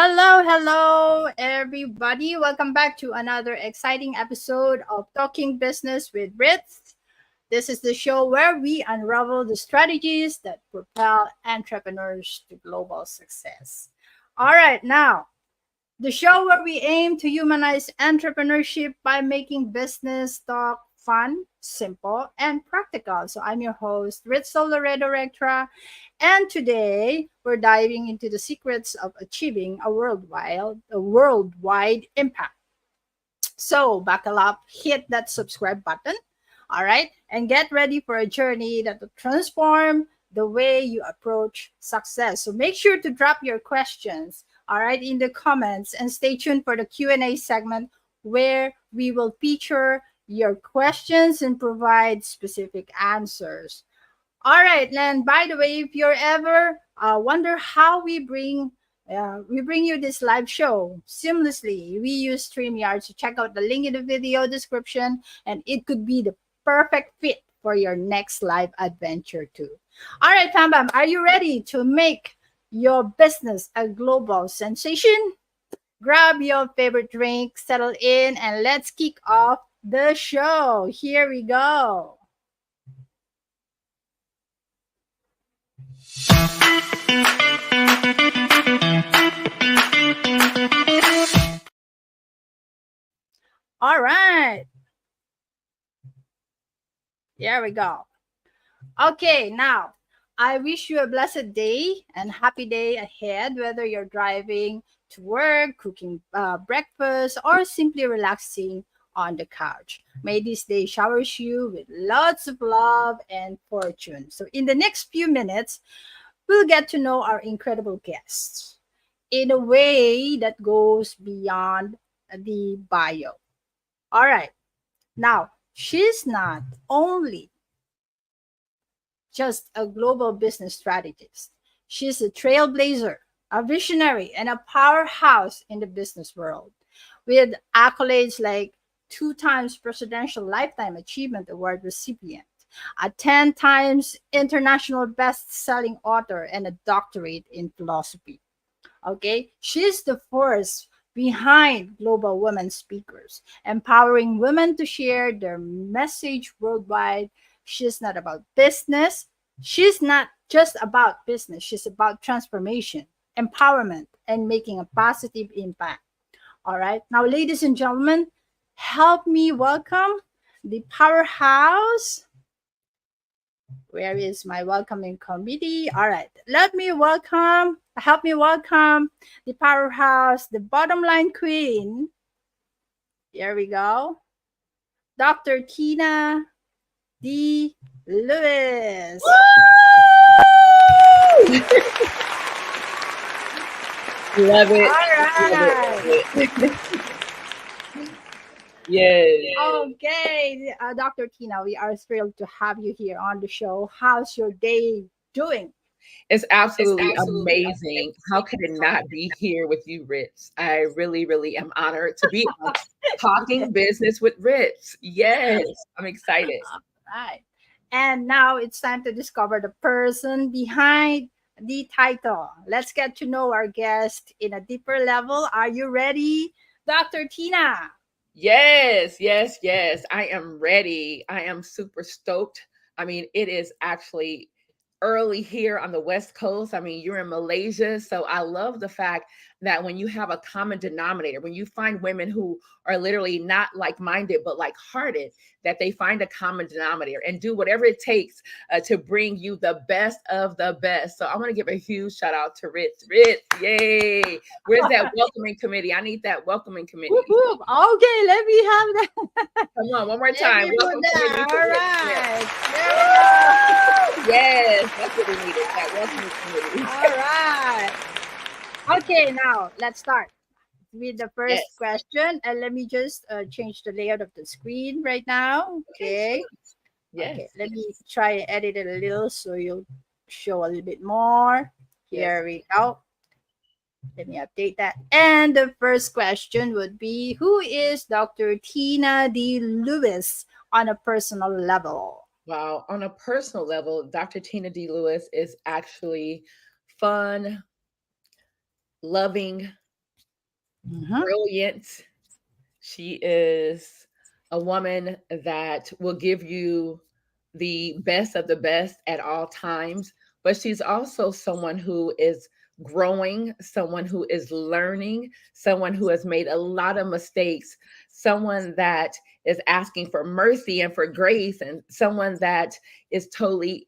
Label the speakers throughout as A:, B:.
A: Hello, everybody. Welcome back to another exciting episode of Talking Business with Ritz. This is the show where we unravel the strategies that propel entrepreneurs to global success. All right, now, the show where we aim to humanize entrepreneurship by making business talk fun, simple, and practical. So I'm your host, Ritzel Rectra, and today we're diving into the secrets of achieving a worldwide impact. So buckle up, hit that subscribe button, all right, and get ready for a journey that will transform the way you approach success. So make sure to drop your questions, all right, in the comments, and stay tuned for the Q&A segment where we will feature your questions and provide specific answers. All right, and by the way, if you're ever wonder how we bring you this live show seamlessly, we use StreamYard. So check out the link in the video description, and it could be the perfect fit for your next live adventure too. All right, Pam Bam, are you ready to make your business a global sensation? Grab your favorite drink, settle in, and let's kick off the show. Here we go. All right. Here we go. Okay, now I wish you a blessed day and happy day ahead, whether you're driving to work, cooking breakfast, or simply relaxing on the couch. May this day showers you with lots of love and fortune. So, in the next few minutes, we'll get to know our incredible guests in a way that goes beyond the bio. All right. Now, she's not only just a global business strategist, she's a trailblazer, a visionary, and a powerhouse in the business world with accolades like two times Presidential Lifetime Achievement Award recipient, a 10 times international best selling author, and a doctorate in philosophy. Okay, she's the force behind Global Women Speakers, empowering women to share their message worldwide. She's not about business. She's not just about business. She's about transformation, empowerment, and making a positive impact. All right. Now, ladies and gentlemen, help me welcome the powerhouse. Where is my welcoming committee? All right. Help me welcome the powerhouse, the bottom line queen. Here we go. Dr. Tina D. Lewis.
B: Love it.
A: All right.
B: Love it. Yes.
A: Okay, Dr. Tina, we are thrilled to have you here on the show. How's your day doing?
B: It's absolutely amazing. How could it not be here with you, Ritz? I really, really am honored to be on Talking Business with Ritz. Yes, I'm excited.
A: Right. And now it's time to discover the person behind the title. Let's get to know our guest in a deeper level. Are you ready, Dr. Tina?
B: Yes, yes, yes. I am ready. I am super stoked. I mean, it is actually early here on the West Coast. I mean, you're in Malaysia. So I love the fact that when you have a common denominator, when you find women who are literally not like minded, but like hearted, that they find a common denominator and do whatever it takes to bring you the best of the best. So I want to give a huge shout out to Ritz. Ritz, yay. Where's that welcoming committee? I need that welcoming committee.
A: Whoop, whoop. Okay, let me have that.
B: Come on, one more
A: Let
B: time.
A: me do
B: Welcome
A: that.
B: committee.
A: All
B: Yes.
A: right. There
B: Yes, that's what we needed. That welcoming committee.
A: we go. All right. Okay, now let's start with the first
B: Yes.
A: question. And let me just change the layout of the screen right now. Okay.
B: Yes.
A: Okay, let me try and edit it a little so you'll show a little bit more.
B: Yes.
A: Here we go. Let me update that. And the first question would be, who is Dr. Tina D. Lewis on a personal level?
B: Wow. On a personal level, Dr. Tina D. Lewis is actually fun, loving,
A: Mhm.
B: brilliant. She is a woman that will give you the best of the best at all times, but she's also someone who is growing, someone who is learning, someone who has made a lot of mistakes, someone that is asking for mercy and for grace, and someone that is totally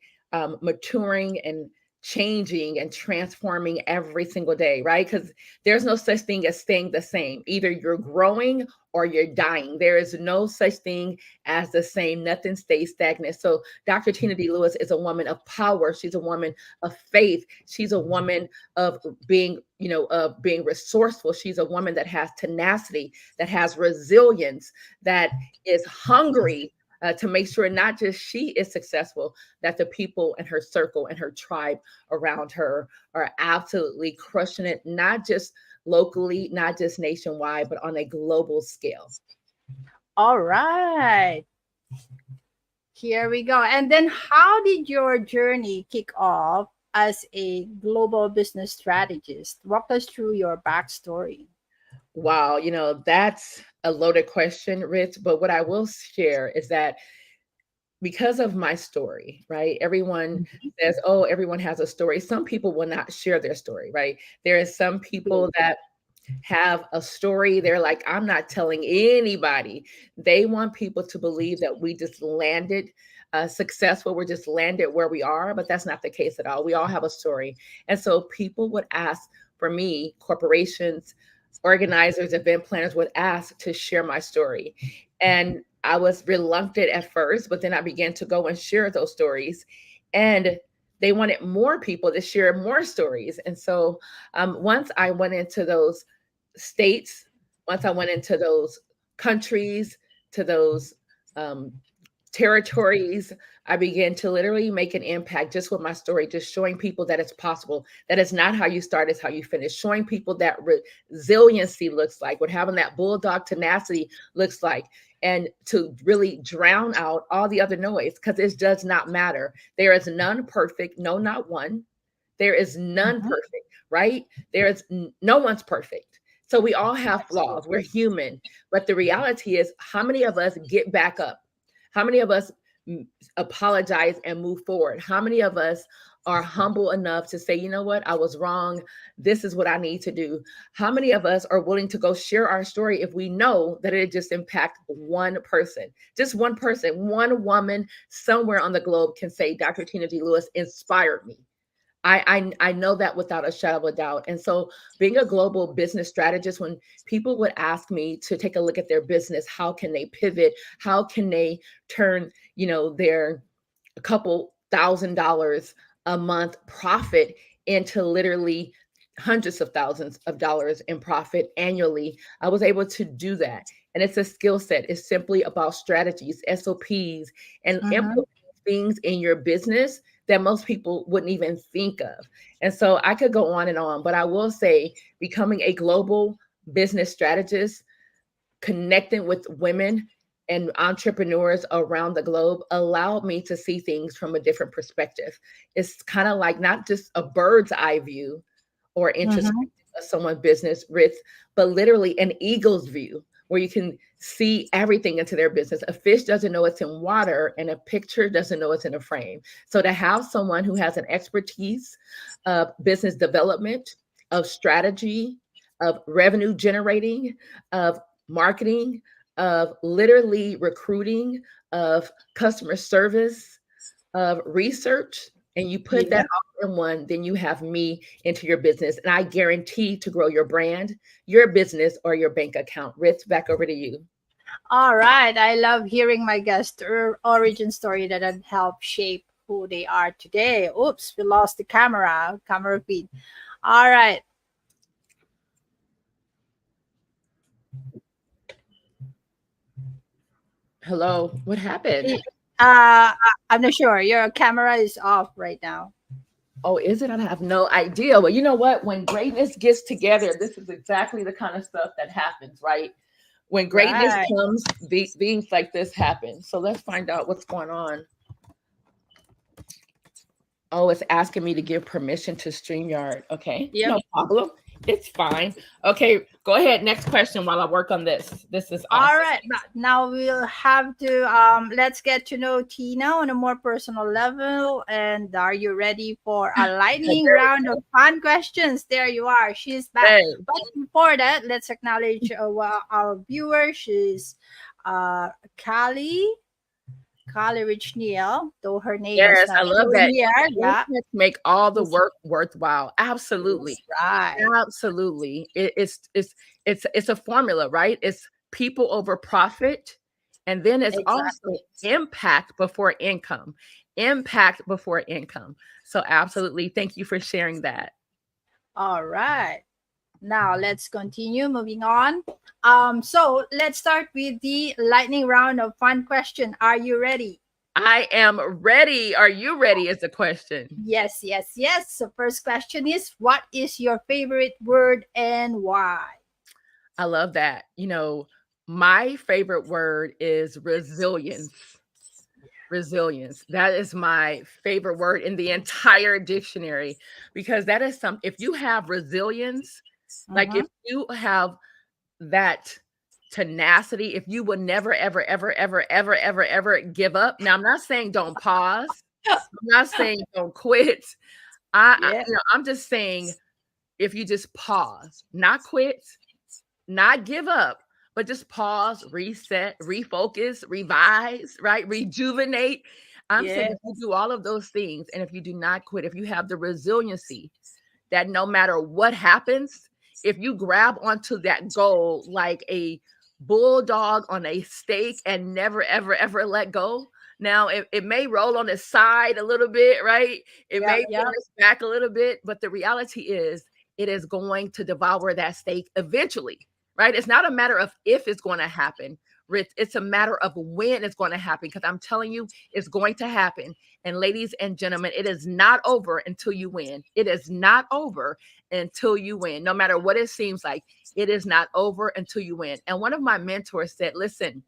B: maturing and changing and transforming every single day, right? Because there's no such thing as staying the same. Either you're growing or you're dying. There is no such thing as the same. Nothing stays stagnant. So Dr. Tina D. Lewis is a woman of power. She's a woman of faith. She's a woman of being, of being resourceful. She's a woman that has tenacity, that has resilience, that is hungry to make sure not just she is successful, that the people in her circle and her tribe around her are absolutely crushing it, not just locally, not just nationwide, but on a global scale.
A: All right. Here we go. And then how did your journey kick off as a global business strategist? Walk us through your backstory.
B: Wow, that's a loaded question, Ritz. But what I will share is that because of my story, right? Everyone
A: Mhm.
B: says, oh, everyone has a story. Some people will not share their story, right? There is some people that have a story. They're like, I'm not telling anybody. They want people to believe that we just landed successful. We're just landed where we are, but that's not the case at all. We all have a story. And so people would ask for me, corporations, organizers, event planners would ask to share my story. And I was reluctant at first, but then I began to go and share those stories. And they wanted more people to share more stories. And so once I went into those states, once I went into those countries, to those um, territories, I began to literally make an impact just with my story, just showing people that it's possible, that it's not how you start, it's how you finish, showing people that resiliency looks like, what having that bulldog tenacity looks like, and to really drown out all the other noise because it does not matter. There is none perfect, no, not one. There is none
A: Mhm.
B: perfect, right? There is no one's perfect. So we all have flaws. We're
A: Absolutely.
B: human. But the reality is, how many of us get back up? How many of us apologize and move forward? How many of us are humble enough to say, you know what, I was wrong. This is what I need to do. How many of us are willing to go share our story if we know that it just impact one person, just one person, one woman somewhere on the globe can say, Dr. Tina D. Lewis inspired me. I know that without a shadow of a doubt. And so being a global business strategist, when people would ask me to take a look at their business, how can they pivot? How can they turn, their a couple $1,000s a month profit into literally hundreds of thousands of dollars in profit annually? I was able to do that. And it's a skill set. It's simply about strategies, SOPs, and
A: Mhm.
B: implementing things in your business that most people wouldn't even think of. And so I could go on, but I will say becoming a global business strategist, connecting with women and entrepreneurs around the globe allowed me to see things from a different perspective. It's kind of like not just a bird's eye view or
A: Mhm.
B: introspective of someone's business, Ritz, but literally an eagle's view where you can see everything into their business. A fish doesn't know it's in water, and a picture doesn't know it's in a frame. So to have someone who has an expertise of business development, of strategy, of revenue generating, of marketing, of literally recruiting, of customer service, of research, and you put that
A: Yeah.
B: all in one, then you have me into your business. And I guarantee to grow your brand, your business, or your bank account. Ritz, back over to you.
A: All right. I love hearing my guest origin story that had helped shape who they are today. Oops, we lost the camera feed. All right.
B: Hello, what happened?
A: I'm not sure. Your camera is off right now.
B: Oh, is it? I have no idea. But you know what? When greatness gets together, this is exactly the kind of stuff that happens, right? When greatness
A: Right.
B: comes, things like this happen. So let's find out what's going on. Oh, it's asking me to give permission to StreamYard. Okay,
A: Yep.
B: no problem. It's fine. Okay, go ahead. Next question while I work on this. This is
A: All
B: awesome.
A: right, now we'll have to let's get to know Tina on a more personal level. And are you ready for a lightning round of fun questions? There you are. She's back.
B: Yes,
A: But before that, let's acknowledge our viewer. She's uh Callie, Callie Rich Neal, though her name is
B: yes,
A: not
B: I love
A: showing
B: that.
A: here. Yeah,
B: Engagements make all the
A: that's
B: work worthwhile. Absolutely.
A: right.
B: Absolutely. It's a formula, right? It's people over profit. And then it's also
A: Exactly.
B: impact before income. Impact before income. So absolutely. Thank you for sharing that.
A: All right. Now let's continue moving on. So let's start with the lightning round of fun question. Are you ready?
B: I am ready. Are you ready? Is the question.
A: Yes, yes, yes. So first question is, what is your favorite word and why?
B: I love that. My favorite word is resilience. Resilience. That is my favorite word in the entire dictionary because that is some if you have resilience, like
A: Mm-hmm.
B: if you have that tenacity, if you would never ever ever ever ever ever ever give up. Now I'm not saying don't pause. I'm not saying don't quit.
A: Yeah,
B: I'm just saying if you just pause, not quit, not give up, but just pause, reset, refocus, revise, right? Rejuvenate. I'm saying
A: yeah,
B: if you do all of those things and if you do not quit, if you have the resiliency that no matter what happens, if you grab onto that goal like a bulldog on a stake and never, ever, ever let go. Now, it may roll on its side a little bit, right? It
A: yeah,
B: may
A: yeah,
B: bend its back a little bit, but the reality is it is going to devour that steak eventually, right? It's not a matter of if it's going to happen, Ritz. It's a matter of when it's going to happen because I'm telling you, it's going to happen. And ladies and gentlemen, it is not over until you win. It is not over until you win. No matter what it seems like, it is not over until you win. And one of my mentors said, listen,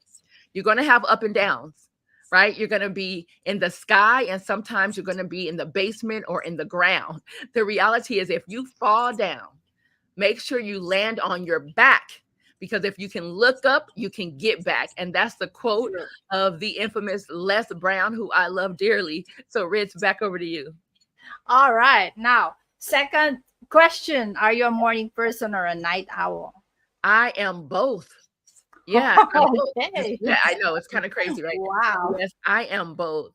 B: you're going to have up and downs, right? You're going to be in the sky and sometimes you're going to be in the basement or in the ground. The reality is, if you fall down, make sure you land on your back because if you can look up, you can get back. And that's the quote
A: true.
B: of the infamous Les Brown, who I love dearly. So, Ritz, back over to you.
A: All right. Now, second question. Are you a morning person or a night owl?
B: I am both. Yeah, I'm both.
A: Okay.
B: Yeah, I know it's kind of crazy, right?
A: Wow.
B: Yes, I am both.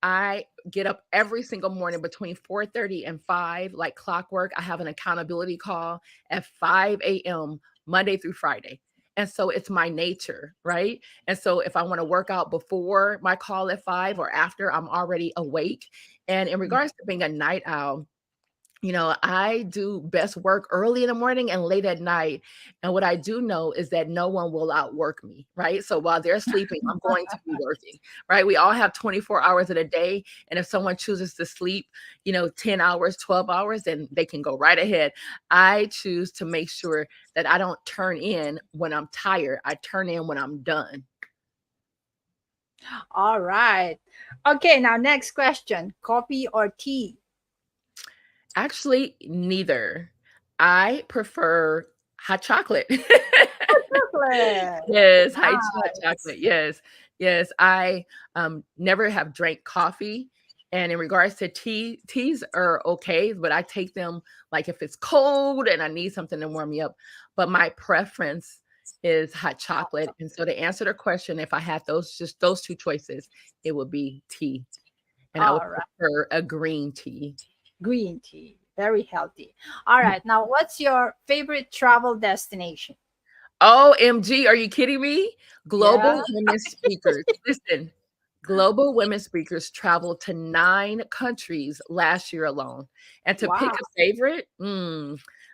B: I get up every single morning between 4:30 and 5, like clockwork. I have an accountability call at 5 a.m. Monday through Friday. And so it's my nature, right? And so if I want to work out before my call at 5 or after, I'm already awake. And in regards to being a night owl, I do best work early in the morning and late at night. And what I do know is that no one will outwork me, right? So while they're sleeping, I'm going to be working, right? We all have 24 hours in a day. And if someone chooses to sleep, 10 hours, 12 hours, then they can go right ahead. I choose to make sure that I don't turn in when I'm tired. I turn in when I'm done.
A: All right. Okay, now next question. Coffee or tea?
B: Actually, neither. I prefer hot chocolate.
A: Chocolate.
B: Yes, hot
A: Nice.
B: chocolate. Yes, yes. I never have drank coffee, and in regards to teas are okay, but I take them like if it's cold and I need something to warm me up. But my preference is hot chocolate. And so to answer the question, if I had those two choices, it would be tea, and I would
A: All right.
B: prefer a green tea.
A: Green tea. Very healthy. All right. Now, what's your favorite travel destination?
B: OMG, are you kidding me?
A: Yeah.
B: Global women speakers. Listen, global women speakers traveled to 9 countries last year alone. And to pick
A: Wow.
B: a favorite,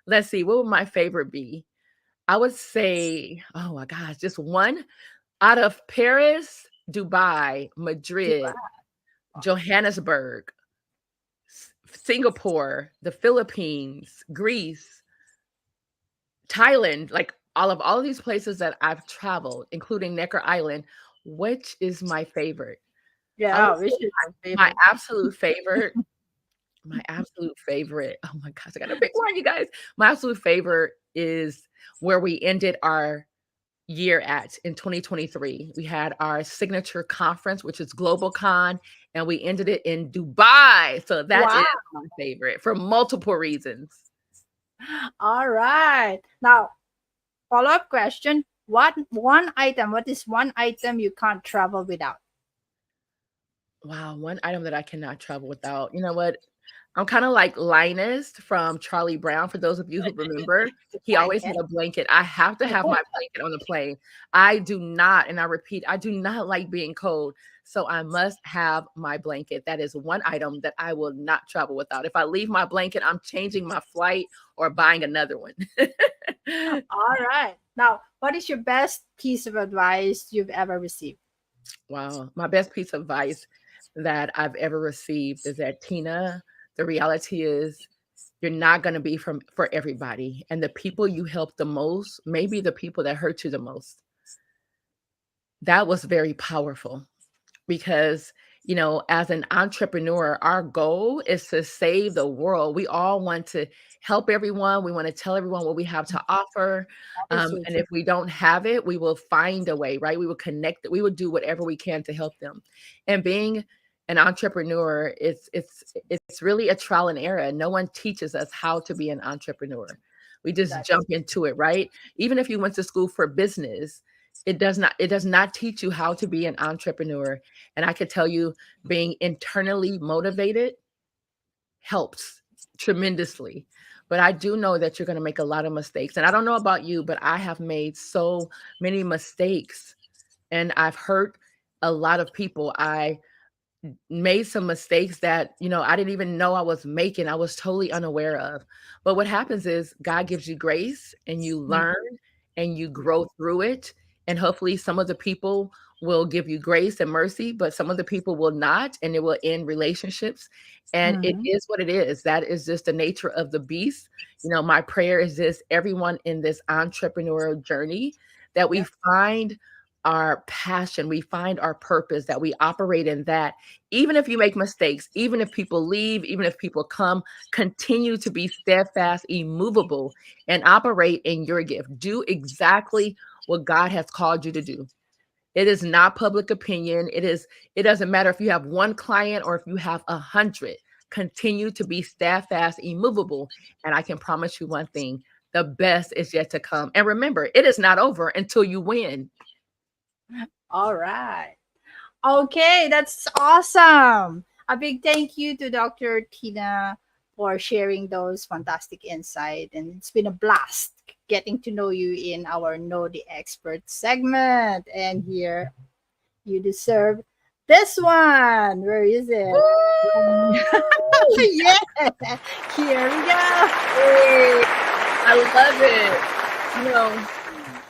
B: let's see, what would my favorite be? I would say, oh my gosh, just one out of Paris, Dubai, Madrid,
A: Dubai.
B: Johannesburg, Singapore, the Philippines, Greece, Thailand, like all of these places that I've traveled, including Necker Island, which is my favorite? I would
A: Yeah, which
B: say
A: is your
B: my
A: favorite?
B: absolute favorite My absolute favorite. Oh my gosh, I gotta pick one, you guys. My absolute favorite is where we ended our year at in 2023. We had our signature conference, which is Global Con, and we ended it in Dubai. So that
A: Wow.
B: is my favorite for multiple reasons.
A: All right. Now, follow-up question. What is one item you can't travel without?
B: Wow, one item that I cannot travel without. You know what? I'm kind of like Linus from Charlie Brown. For those of you who remember,
A: The
B: he always had
A: blanket.
B: a blanket. I have to have my blanket on the plane. I do not, and I repeat, I do not like being cold. So I must have my blanket. That is one item that I will not travel without. If I leave my blanket, I'm changing my flight or buying another one.
A: All right. Now, what is your best piece of advice you've ever received?
B: Wow. My best piece of advice that I've ever received is that, Tina, the reality is you're not going to be from for everybody. And the people you help the most may be the people that hurt you the most. That was very powerful because, as an entrepreneur, our goal is to save the world. We all want to help everyone. We want to tell everyone what we have to offer.
A: That is so
B: And
A: true.
B: if we don't have it, we will find a way, right? We will connect it. We will do whatever we can to help them. And being an entrepreneur, it's really a trial and error. No one teaches us how to be an entrepreneur. We just
A: That
B: jump into it, right? Even if you went to school for business, it does not teach you how to be an entrepreneur. And I could tell you, being internally motivated helps tremendously. But I do know that you're going to make a lot of mistakes. And I don't know about you, but I have made so many mistakes and I've hurt a lot of people. I made some mistakes that, I didn't even know I was making. I was totally unaware of. But what happens is God gives you grace and you
A: mm,
B: learn and you grow through it. And hopefully some of the people will give you grace and mercy, but some of the people will not, and it will end relationships. And it
A: mhm.
B: is what it is. That is just the nature of the beast. My prayer is this: everyone in this entrepreneurial journey, that we
A: Yeah.
B: find our passion, we find our purpose, that we operate in that. Even if you make mistakes, even if people leave, even if people come, continue to be steadfast, immovable, and operate in your gift. Do exactly what God has called you to do. It is not public opinion. It doesn't matter if you have one client or if you have 100. Continue to be steadfast, immovable. And I can promise you one thing: the best is yet to come. And remember, it is not over until you win.
A: All right. Okay, that's awesome. A big thank you to Dr. Tina for sharing those fantastic insight, and it's been a blast getting to know you in our Know the Expert segment. And here you deserve this one. Where is it?
B: Woo!
A: Yeah, here we go.
B: Yay! I love it. You know,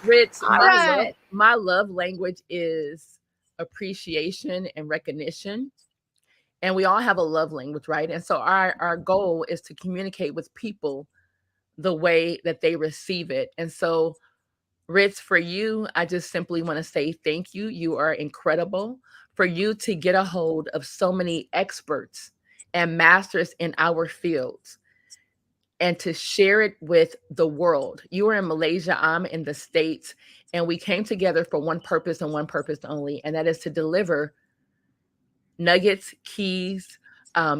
B: Ritz,
A: All right.
B: my love language is appreciation and recognition. And we all have a love language, right? And so our goal is to communicate with people the way that they receive it. And so, Ritz, for you, I just simply want to say thank you. You are incredible. For you to get a hold of so many experts and masters in our fields and to share it with the world. You are in Malaysia, I'm in the States, and we came together for one purpose and one purpose only, and that is to deliver nuggets, keys,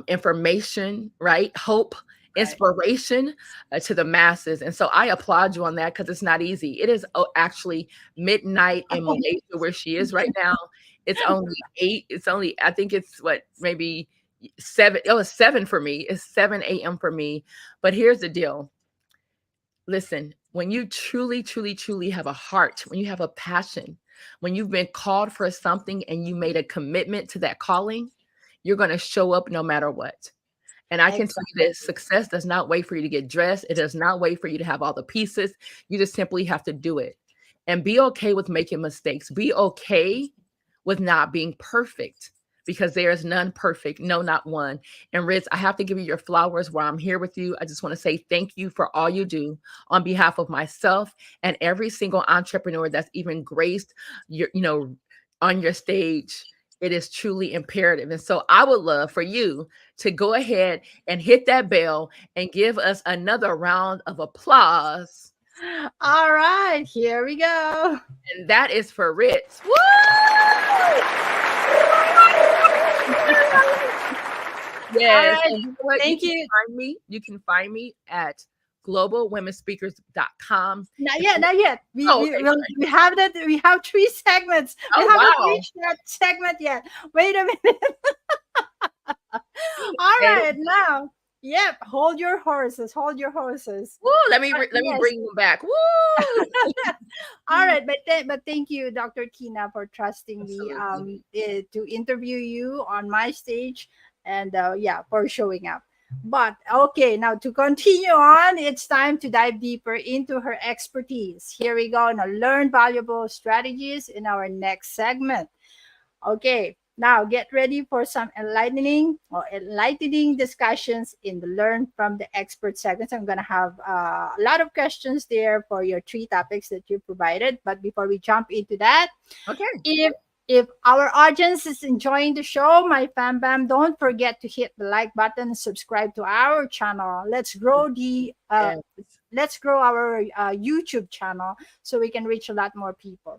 B: information, right? Hope,
A: Right.
B: inspiration to the masses. And so I applaud you on that because it's not easy. It is actually midnight in Malaysia where she is right now. It's only 8. It's only, I think it's what, maybe 7. Oh, it's 7 for me. It's 7 a.m. for me. But here's the deal. Listen, when you truly, truly, truly have a heart, when you have a passion, when you've been called for something and you made a commitment to that calling, you're going to show up no matter what. And I can tell you that
A: Exactly.
B: success does not wait for you to get dressed. It does not wait for you to have all the pieces. You just simply have to do it and be okay with making mistakes. Be okay with not being perfect because there is none perfect. No, not one. And Riz, I have to give you your flowers while I'm here with you. I just want to say thank you for all you do on behalf of myself and every single entrepreneur that's even graced your, on your stage. It is truly imperative. And so I would love for you to go ahead and hit that bell and give us another round of applause.
A: All right, here we go.
B: And that is for Ritz. Woo!
A: All
B: Yes.
A: right,
B: And you know what?
A: thank you.
B: You can find me at globalwomenspeakers.com.
A: Not
B: If
A: yet,
B: you,
A: not yet.
B: oh, okay.
A: We have that. We have three segments. We
B: Oh,
A: haven't
B: wow.
A: reached that segment yet. Wait a minute. All
B: And,
A: right, now. Yep. Hold your horses. Hold your horses.
B: woo, let me
A: Yes.
B: bring them back. Woo!
A: All right, but thank you, Dr. Tina, for trusting me
B: Absolutely.
A: to interview you on my stage, and yeah, for showing up. But okay, now to continue on, it's time to dive deeper into her expertise. Here we go. Now, learn valuable strategies in our next segment. Okay, now get ready for some enlightening discussions in the Learn from the Expert segments. I'm going to have a lot of questions there for your three topics that you provided. But before we jump into that,
B: Okay.
A: if if our audience is enjoying the show, my fam bam, don't forget to hit the like button and subscribe to our channel.
B: Yes.
A: Let's grow our YouTube channel so we can reach a lot more people.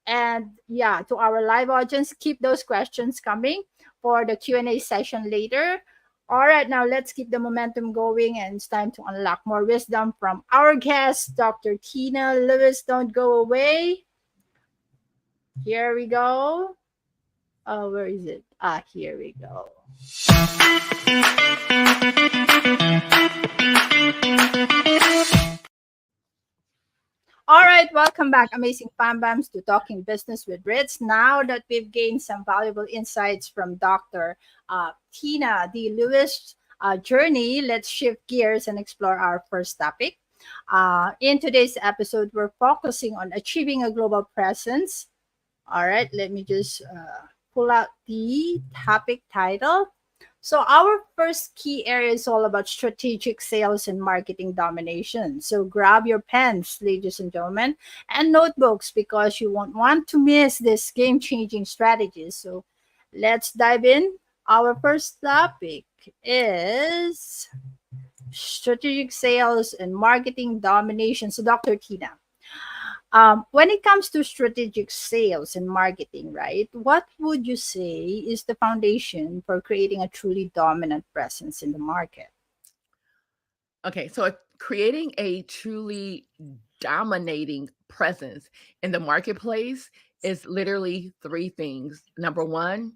A: And yeah, to our live audience, keep those questions coming for the Q&A session later. All right, now let's keep the momentum going, and it's time to unlock more wisdom from our guest, Dr. Tina Lewis. Don't go away. Here we go. Oh, where is it? Ah, here we go. All right, welcome back, amazing fam bams, to Talking Business with Ritz. Now that we've gained some valuable insights from Dr. Tina D. Lewis' journey, let's shift gears and explore our first topic. In today's episode, we're focusing on achieving a global presence. All right, let me just pull out the topic title. So, our first key area is all about strategic sales and marketing domination. So, grab your pens, ladies and gentlemen, and notebooks, because you won't want to miss this game changing strategies. So, let's dive in. Our first topic is strategic sales and marketing domination. So, Dr. Tina, when it comes to strategic sales and marketing, right, what would you say is the foundation for creating a truly dominant presence in the market?
B: Okay. So creating a truly dominating presence in the marketplace is literally three things. Number one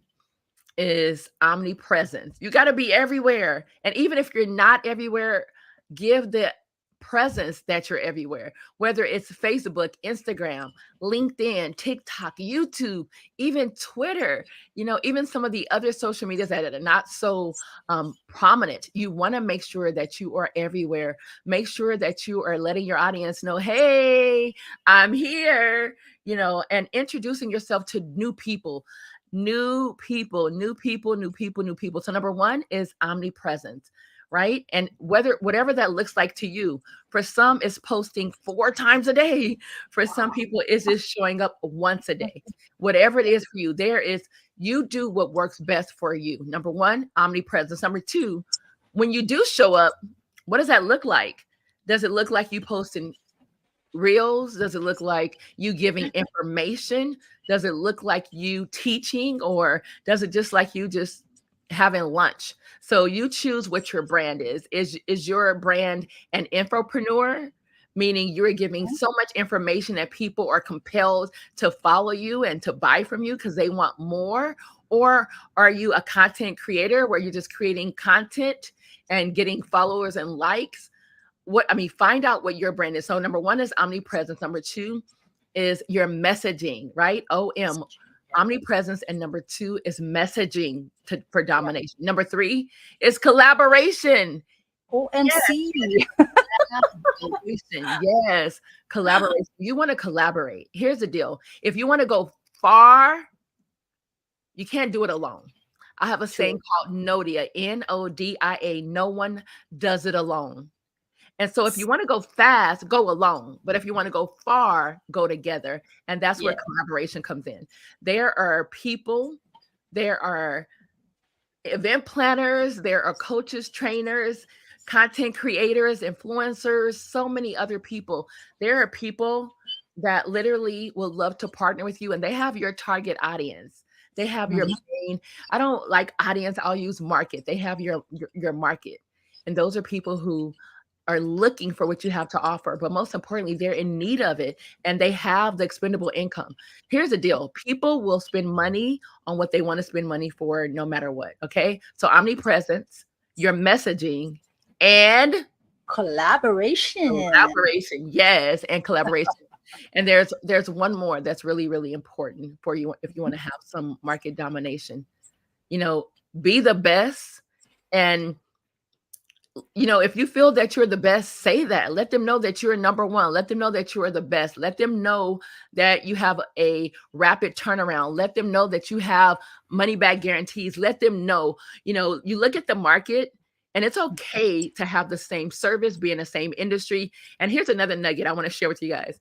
B: is omnipresence. You got to be everywhere. And even if you're not everywhere, give the presence that you're everywhere, whether it's Facebook, Instagram, LinkedIn, TikTok, YouTube, even Twitter, even some of the other social medias that are not so prominent. You want to make sure that you are everywhere. Make sure that you are letting your audience know, hey, I'm here, and introducing yourself to new people. New people, new people, new people, new people. So number one is omnipresence, right? And whatever that looks like to you. For some, it's posting 4 times a day. For some people, it's just showing up once a day. Whatever it is for you, you do what works best for you. Number one, omnipresence. Number two, when you do show up, what does that look like? Does it look like you posting reels? Does it look like you giving information? Does it look like you teaching, or does it just like you just having lunch? So you choose what your brand is. Is your brand an infopreneur? Meaning you're giving so much information that people are compelled to follow you and to buy from you because they want more? Or are you a content creator where you're just creating content and getting followers and likes? Find out what your brand is. So number one is omnipresence. Number two is your messaging, right? Omnipresence. And number two is messaging for domination. Number three is collaboration.
A: OMC.
B: Collaboration. Yes, collaboration. You want to collaborate. Here's the deal. If you want to go far, you can't do it alone. I have a saying called NODIA, NODIA. No one does it alone. And so if you want to go fast, go alone. But if you want to go far, go together. And that's where collaboration comes in. There are people there are event planners, there are coaches, trainers, content creators, influencers, so many other people. There are people that literally will love to partner with you, and they have your target audience. They have your
A: Mhm.
B: main, I don't like audience, I'll use market. They have your market. And those are people who are looking for what you have to offer, but most importantly, they're in need of it and they have the expendable income. Here's the deal: people will spend money on what they want to spend money for no matter what. Okay. So, omnipresence, your messaging, and
A: Collaboration.
B: collaboration. Yes. And collaboration. And there's one more that's really, really important for you if you want to have some market domination. You know, be the best. And if you feel that you're the best, say that. Let them know that you're number one. Let them know that you are the best. Let them know that you have a rapid turnaround. Let them know that you have money back guarantees. Let them know, you look at the market and it's okay to have the same service, be in the same industry. And here's another nugget I want to share with you guys.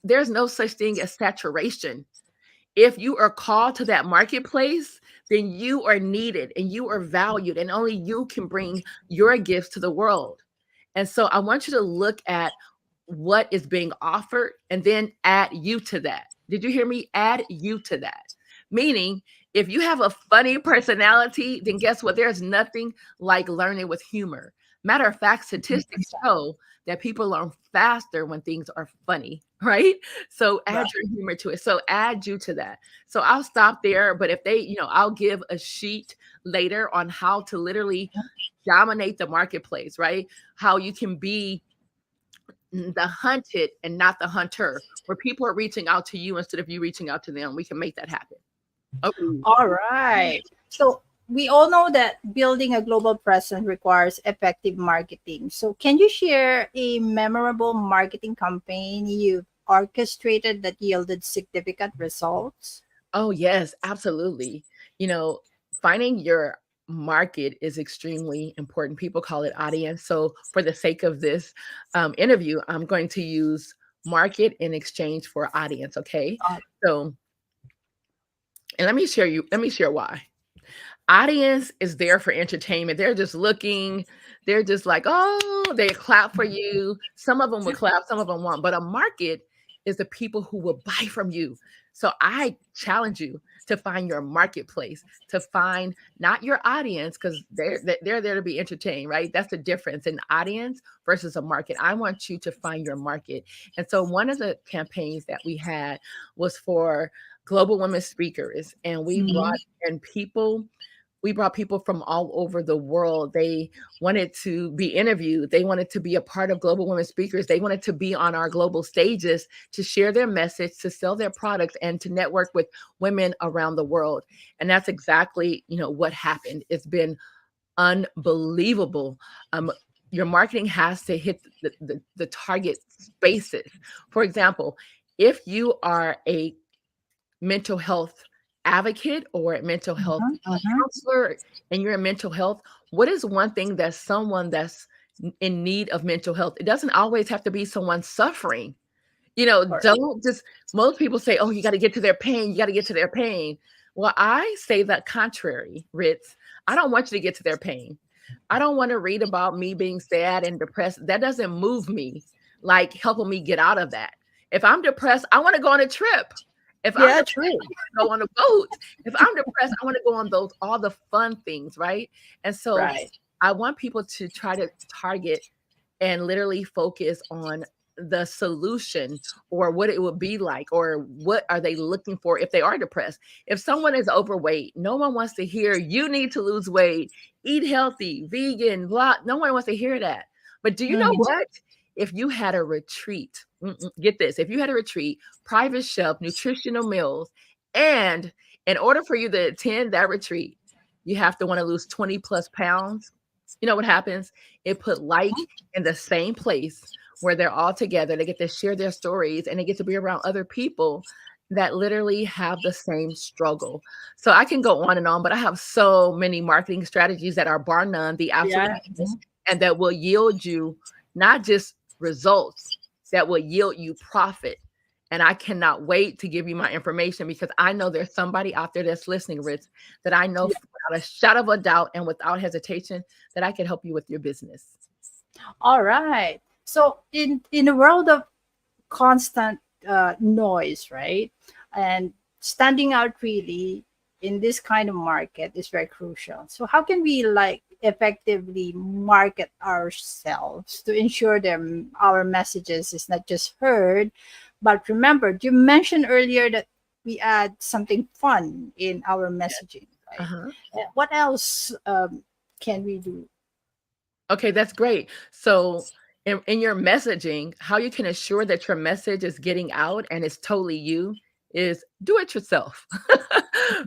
B: There's no such thing as saturation. If you are called to that marketplace, then you are needed and you are valued, and only you can bring your gifts to the world. And so I want you to look at what is being offered and then add you to that. Did you hear me? Add you to that. Meaning, if you have a funny personality, then guess what? There's nothing like learning with humor. Matter of fact, statistics show that people learn faster when things are funny, right? So add
A: Right.
B: your humor to it. So add you to that. So I'll stop there. But if they, I'll give a sheet later on how to literally dominate the marketplace, right? How you can be the hunted and not the hunter, where people are reaching out to you instead of you reaching out to them. We can make that happen. Okay.
A: All right. So we all know that building a global presence requires effective marketing. So can you share a memorable marketing campaign you've orchestrated that yielded significant results?
B: Oh, yes, absolutely. You know, finding your market is extremely important. People call it audience. So, for the sake of this interview, I'm going to use market in exchange for audience. Okay.
A: Uh,
B: So, and let me share why. Audience is there for entertainment. They're just looking, they're just like, oh, they clap for you. Some of them will clap, some of them won't. But a market is the people who will buy from you. So I challenge you to find your marketplace, to find not your audience, because they're there to be entertained, right? That's the difference, an audience versus a market. I want you to find your market. And so one of the campaigns that we had was for global women speakers, and
A: mhm.
B: we brought people from all over the world. They wanted to be interviewed. They wanted to be a part of Global Women Speakers. They wanted to be on our global stages to share their message, to sell their products, and to network with women around the world. And that's exactly, what happened. It's been unbelievable. Your marketing has to hit the target spaces. For example, if you are a mental health advocate or a mental health
A: Mhm, mhm.
B: counselor and you're in mental health, what is one thing that someone that's in need of mental health? It doesn't always have to be someone suffering.
A: Correct.
B: Don't just, most people say, oh, you got to get to their pain. You got to get to their pain. Well, I say that contrary, Ritz. I don't want you to get to their pain. I don't want to read about me being sad and depressed. That doesn't move me like helping me get out of that. If I'm depressed, I want to go on a trip. If I'm
A: Yeah,
B: depressed,
A: true.
B: go on a boat. If I'm depressed, I want to go on those all the fun things, right? And so
A: Right.
B: I want people to try to target and literally focus on the solution or what it would be like or what are they looking for if they are depressed. If someone is overweight, no one wants to hear you need to lose weight, eat healthy, vegan, blah. No one wants to hear that. But do you know
A: Mhm.
B: what? If you had a retreat, get this, if you had a retreat, private chef, nutritional meals, and in order for you to attend that retreat, you have to want to lose 20 plus pounds. You know what happens? It put like in the same place where they're all together. They get to share their stories and they get to be around other people that literally have the same struggle. So I can go on and on, but I have so many marketing strategies that are bar none, the absolute
A: Yeah.
B: best, and that will yield you not just results, that will yield you profit. And I cannot wait to give you my information because I know there's somebody out there that's listening, Ritz, that I know
A: Yeah.
B: without a shadow of a doubt and without hesitation that I can help you with your business.
A: All right. So in a world of constant noise, right? And standing out really in this kind of market is very crucial. So how can we like effectively market ourselves to ensure that our messages is not just heard, but remembered? You mentioned earlier that we add something fun in our messaging, right?
B: Uh-huh.
A: What else can we do?
B: Okay, that's great. So, in your messaging, how you can ensure that your message is getting out and it's totally you is do it yourself,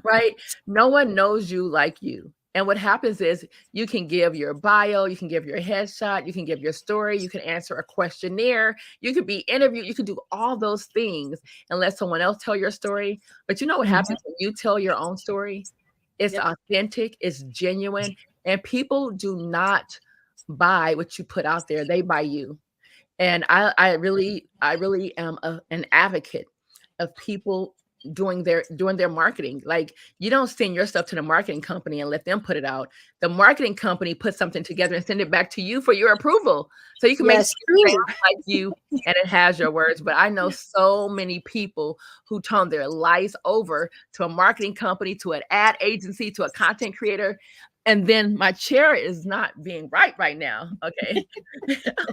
B: right? No one knows you like you. And what happens is you can give your bio, you can give your headshot, you can give your story, you can answer a questionnaire, you could be interviewed, you can do all those things and let someone else tell your story. But you know what
A: Mhm.
B: happens when you tell your own story? It's
A: Yep.
B: authentic, it's genuine, and people do not buy what you put out there, they buy you. And I really am an advocate of people doing their marketing. Like you don't send your stuff to the marketing company and let them put it out. The marketing company puts something together and send it back to you for your approval. So you can make
A: Yes,
B: sure it
A: true.
B: sounds like you and it has your words. But I know so many people who turn their lives over to a marketing company, to an ad agency, to a content creator. And then my chair is not being right now. Okay.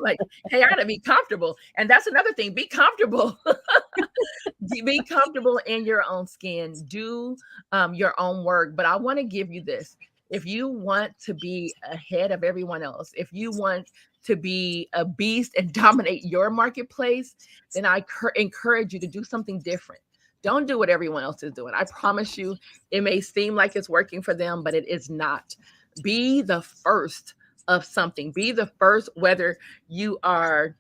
B: Like, hey, I gotta be comfortable. And that's another thing. Be comfortable. Be comfortable in your own skin. Do your own work. But I want to give you this. If you want to be ahead of everyone else, if you want to be a beast and dominate your marketplace, then I encourage you to do something different. Don't do what everyone else is doing. I promise you, it may seem like it's working for them, but it is not. Be the first of something. Be the first, whether you are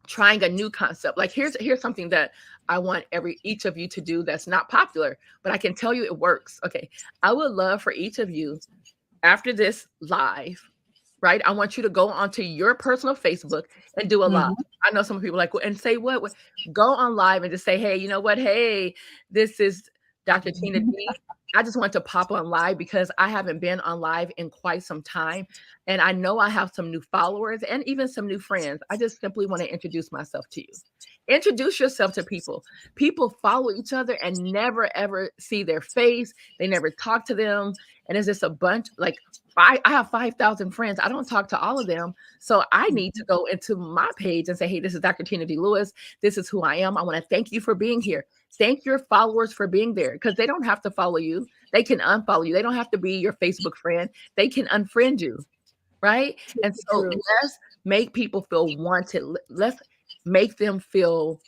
B: trying a new concept. Like here's something that I want every each of you to do that's not popular, but I can tell you it works. Okay. I would love for each of you after this live, right? I want you to go onto your personal Facebook and do a live.
A: Mhm.
B: I know some people like, "Well, and say what? Go on live and just say, hey, you know what? Hey, this is Dr. Tina D. I just want to pop on live because I haven't been on live in quite some time. And I know I have some new followers and even some new friends. I just simply want to introduce myself to you. Introduce yourself to people. People follow each other and never ever see their face. They never talk to them. And it's just a bunch like I have 5,000 friends. I don't talk to all of them. So I need to go into my page and say, hey, this is Dr. Tina D. Lewis. This is who I am. I want to thank you for being here. Thank your followers for being there because they don't have to follow you. They can unfollow you. They don't have to be your Facebook friend. They can unfriend you. Right.
A: True,
B: And so
A: true.
B: let's make people feel wanted. Let's make them feel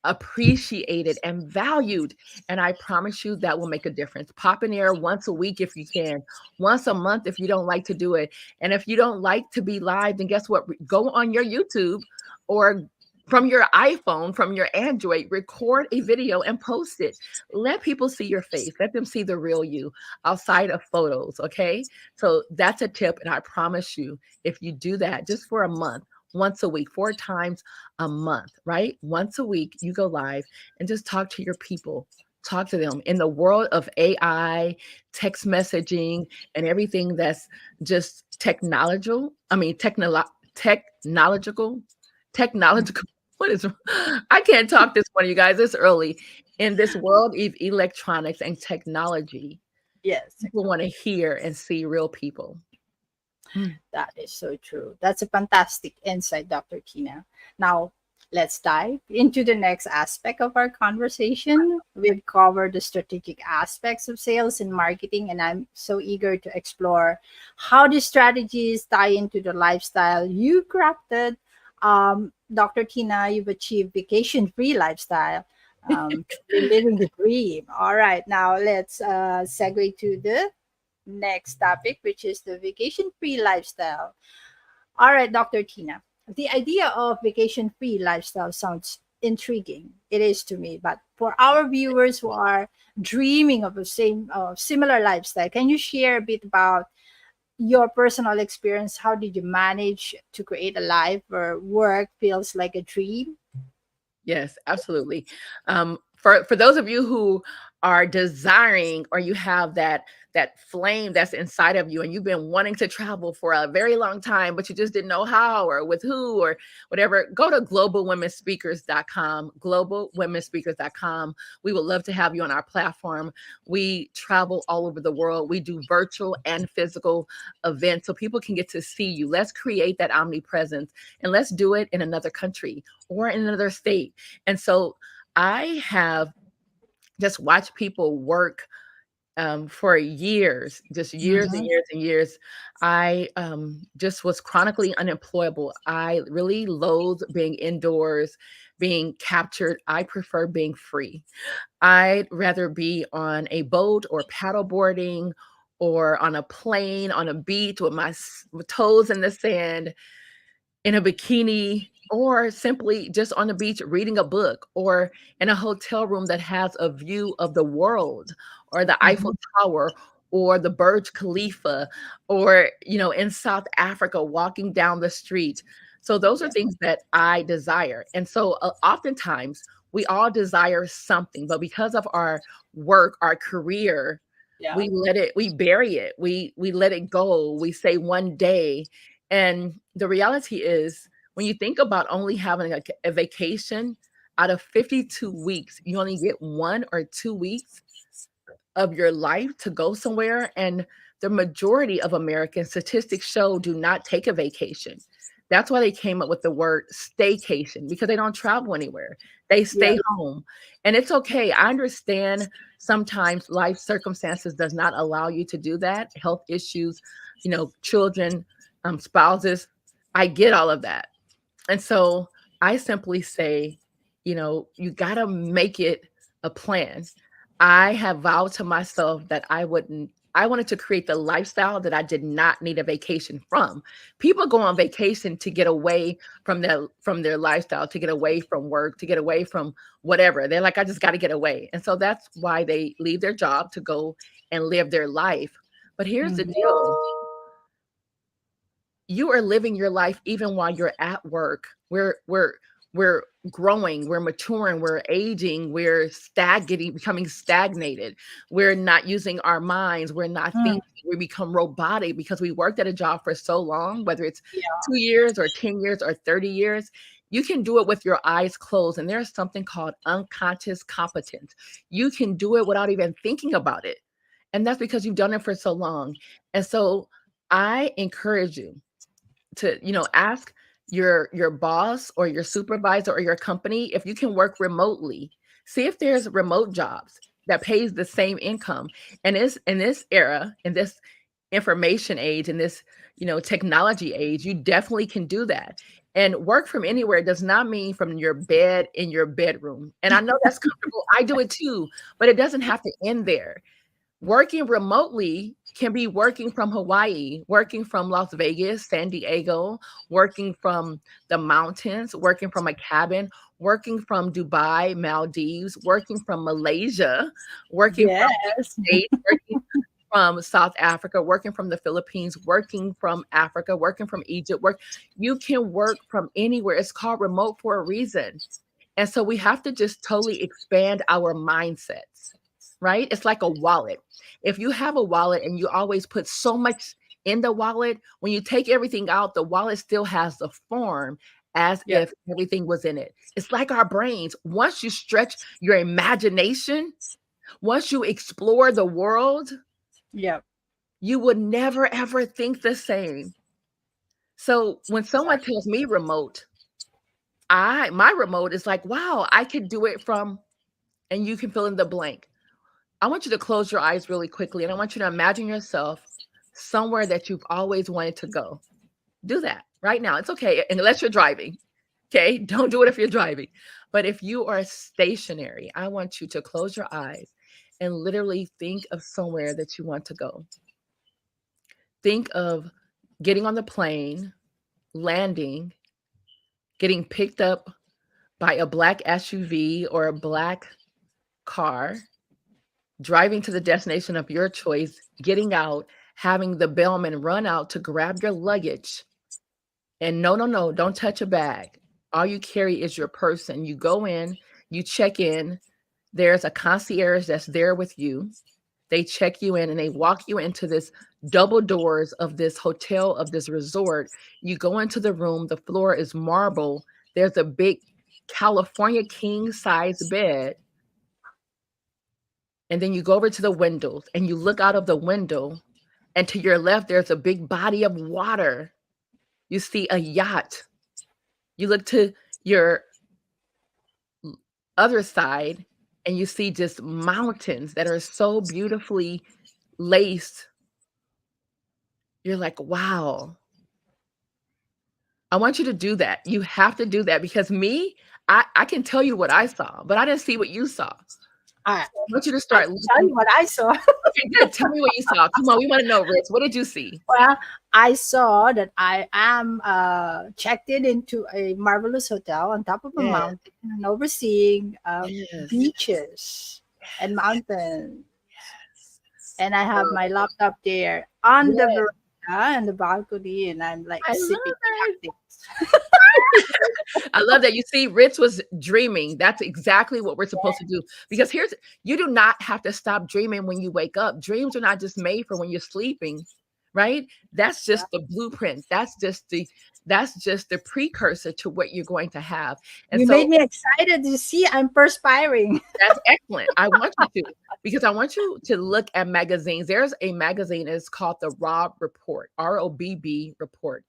B: appreciated and valued. And I promise you that will make a difference. Pop in there once a week if you can, once a month if you don't like to do it. And if you don't like to be live, then guess what? Go on your YouTube or from your iPhone, from your Android, record a video and post it. Let people see your face. Let them see the real you outside of photos. Okay. So that's a tip. And I promise you, if you do that just for a month, once a week, 4 times a month, right? Once a week, you go live and just talk to your people. Talk to them in the world of AI, text messaging, and everything that's just technological. I mean, technological, technological. What is? I can't talk this morning, you guys. It's early. In this world of electronics and technology,
A: Yes,
B: people want to hear and see real people. Mm.
A: that is so true. That's a fantastic insight, Dr. Tina. Now, let's dive into the next aspect of our conversation. We've covered the strategic aspects of sales and marketing, and I'm so eager to explore how these strategies tie into the lifestyle you crafted. Dr. Tina, you've achieved vacation free lifestyle. Truly living the dream. All right, now let's segue to the next topic, which is the vacation free lifestyle. All right, Dr. Tina, the idea of vacation free lifestyle sounds intriguing. It is to me, but for our viewers who are dreaming of the same similar lifestyle, can you share a bit about your personal experience? How did you manage to create a life where work feels like a dream?
B: Yes, absolutely. For those of you who are desiring, or you have that flame that's inside of you, and you've been wanting to travel for a very long time, but you just didn't know how or with who or whatever, go to globalwomenspeakers.com, globalwomenspeakers.com. We would love to have you on our platform. We travel all over the world. We do virtual and physical events so people can get to see you. Let's create that omnipresence, and let's do it in another country or in another state. And so I have just watched people work for years, just years and
A: Mhm.
B: years and years. I just was chronically unemployable. I really loathe being indoors, being captured. I prefer being free. I'd rather be on a boat or paddle boarding or on a plane, on a beach with my toes in the sand, in a bikini, or simply just on the beach reading a book, or in a hotel room that has a view of the world, or the Eiffel
A: Mhm.
B: Tower, or the Burj Khalifa, or in South Africa walking down the street. So those are
A: Yeah.
B: things that I desire. And so oftentimes we all desire something, but because of our work, our career,
A: Yeah.
B: we bury it, we let it go, we say one day. And the reality is, when you think about only having a vacation out of 52 weeks, you only get 1 or 2 weeks of your life to go somewhere. And the majority of American statistics show do not take a vacation. That's why they came up with the word staycation, because they don't travel anywhere. They stay
A: Yeah.
B: home. And it's okay. I understand sometimes life circumstances does not allow you to do that. Health issues, children, spouses. I get all of that. And so I simply say, you got to make it a plan. I have vowed to myself that I wanted to create the lifestyle that I did not need a vacation from. People go on vacation to get away from their lifestyle, to get away from work, to get away from whatever. They're like, I just got to get away. And so that's why they leave their job to go and live their life. But here's the
A: Mhm.
B: deal: you are living your life even while you're at work. We're growing, we're maturing, we're aging, we're stagnating, becoming stagnated. We're not using our minds, we're not
A: Mm.
B: thinking, we become robotic because we worked at a job for so long, whether it's
A: Yeah.
B: 2 years or 10 years or 30 years. You can do it with your eyes closed, and there's something called unconscious competence. You can do it without even thinking about it, and that's because you've done it for so long. And so I encourage you to ask your boss or your supervisor or your company if you can work remotely. See if there's remote jobs that pays the same income. And in this era, in this information age, in this technology age, you definitely can do that. And work from anywhere does not mean from your bed in your bedroom. And I know that's comfortable, I do it too, but it doesn't have to end there. Working remotely can be working from Hawaii, working from Las Vegas, San Diego, working from the mountains, working from a cabin, working from Dubai, Maldives, working from Malaysia, working from
A: Yes.
B: the States, working from South Africa, working from the Philippines, working from Africa, working from Egypt. You can work from anywhere. It's called remote for a reason. And so we have to just totally expand our mindsets, right? It's like a wallet. If you have a wallet and you always put so much in the wallet, when you take everything out, the wallet still has the form as
A: Yeah.
B: if everything was in it. It's like our brains. Once you stretch your imagination, once you explore the world,
A: Yeah.
B: you would never ever think the same. So when someone
A: Exactly.
B: tells me remote, my remote is like, wow, I could do it from, and you can fill in the blank. I want you to close your eyes really quickly, and I want you to imagine yourself somewhere that you've always wanted to go. Do that right now. It's okay, unless you're driving. Okay, don't do it if you're driving. But if you are stationary, I want you to close your eyes and literally think of somewhere that you want to go. Think of getting on the plane, landing, getting picked up by a black SUV or a black car, driving to the destination of your choice, getting out, having the bellman run out to grab your luggage. And no, no, no, don't touch a bag. All you carry is your person. You go in, you check in. There's a concierge that's there with you. They check you in and they walk you into this double doors of this hotel, of this resort. You go into the room, the floor is marble. There's a big California king size bed. And then you go over to the windows and you look out of the window, and to your left, there's a big body of water. You see a yacht. You look to your other side and you see just mountains that are so beautifully laced. You're like, wow. I want you to do that. You have to do that because me, I can tell you what I saw, but I didn't see what you saw.
A: All right.
B: I want you to
A: I
B: start
A: can tell
B: looking.
A: you what I saw.
B: Okay, good. Tell me what you saw. Come on, we want to know, Ritz. What did you see?
A: Well, I saw that I am checked in into a marvelous hotel on top of a
B: Yes,
A: mountain and overseeing
B: yes,
A: beaches and mountains.
B: yes.
A: And I have
B: Oh,
A: my laptop there on the
B: yes.
A: veranda and the balcony, and I'm like
B: I
A: sipping
B: love that.
A: cocktails.
B: I love that. You see, Ritz was dreaming. That's exactly what we're supposed to do. Because here's you do not have to stop dreaming when you wake up. Dreams are not just made for when you're sleeping, right? That's just the blueprint. That's just the precursor to what you're going to have. And
A: You made
B: so
A: me excited. You see, I'm perspiring.
B: that's excellent. I want you to because I want you to look at magazines. There's a magazine, it's called the Rob Report, ROBB Report.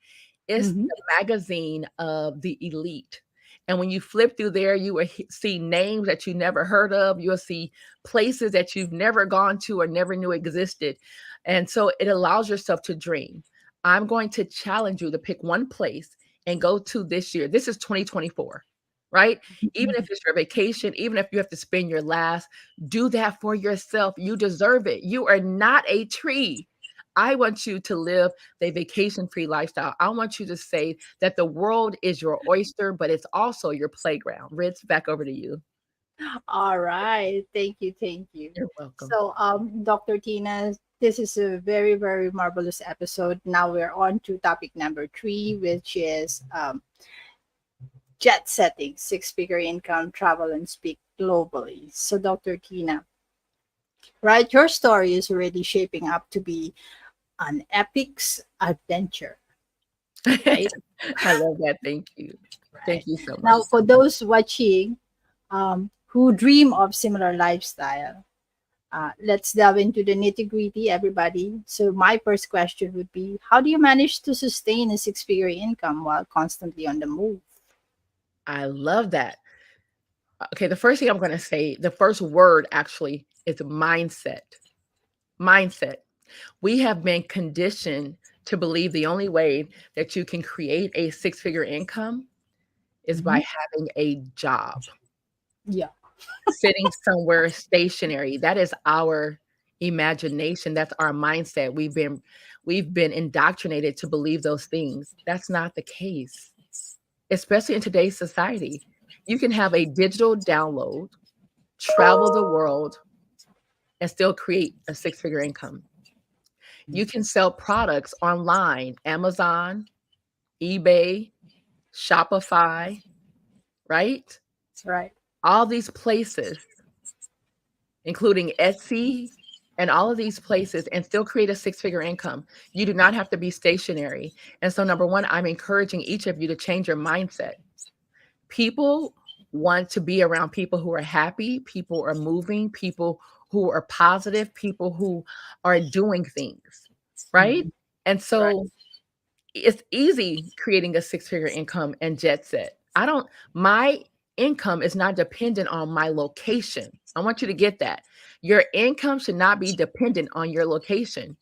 B: It's
A: Mhm.
B: the magazine of the elite. And when you flip through there, you will see names that you never heard of. You'll see places that you've never gone to or never knew existed. And so it allows yourself to dream. I'm going to challenge you to pick one place and go to this year. This is 2024, right? Even if it's your vacation, even if you have to spend your last, do that for yourself. You deserve it. You are not a tree. I want you to live the vacation free lifestyle. I want you to say that the world is your oyster, but it's also your playground. Ritz, back over to you.
A: All right. Thank you. Thank you.
B: You're welcome.
A: So, Dr. Tina, this is a very, very marvelous episode. Now we're on to topic number three, which is jet setting, six-figure income, travel, and speak globally. So, Dr. Tina, right, your story is already shaping up to be an epic's adventure, right?
B: I love that. Thank you.
A: Right.
B: Thank you so much.
A: Now, for those watching who dream of similar lifestyle, let's delve into the nitty gritty, everybody. So, my first question would be, how do you manage to sustain a six-figure income while constantly on the move?
B: I love that. Okay, the first thing I'm going to say, the first word actually is mindset. Mindset. We have been conditioned to believe the only way that you can create a six-figure income is by
A: Mhm.
B: having a job,
A: Yeah.
B: sitting somewhere stationary. That is our imagination. That's our mindset. We've been indoctrinated to believe those things. That's not the case, especially in today's society. You can have a digital download, travel the world, and still create a six-figure income. You can sell products online, Amazon, eBay, Shopify, right?
A: Right.
B: All these places, including Etsy and all of these places, and still create a six-figure income. You do not have to be stationary. And so, number one, I'm encouraging each of you to change your mindset. People want to be around people who are happy, people are moving, people who are positive, people who are doing things, right?
A: Mhm.
B: And
A: Right.
B: so it's easy creating a six-figure income and jet set. My income is not dependent on my location. I want you to get that. Your income should not be dependent on your location,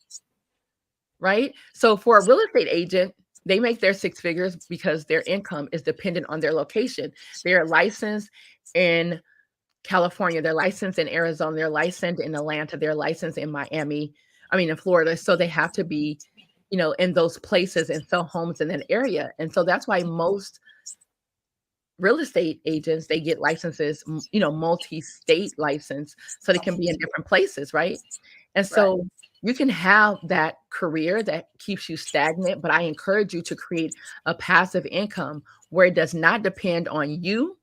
B: right? So for a real estate agent, they make their six figures because their income is dependent on their location. They're licensed in California, they're licensed in Arizona, they're licensed in Atlanta, they're licensed in Miami, in Florida. So they have to be, in those places and sell homes in that area. And so that's why most real estate agents, they get licenses, multi-state license, so they can be in different places, right? And
A: Right.
B: so you can have that career that keeps you stagnant, but I encourage you to create a passive income where it does not depend on you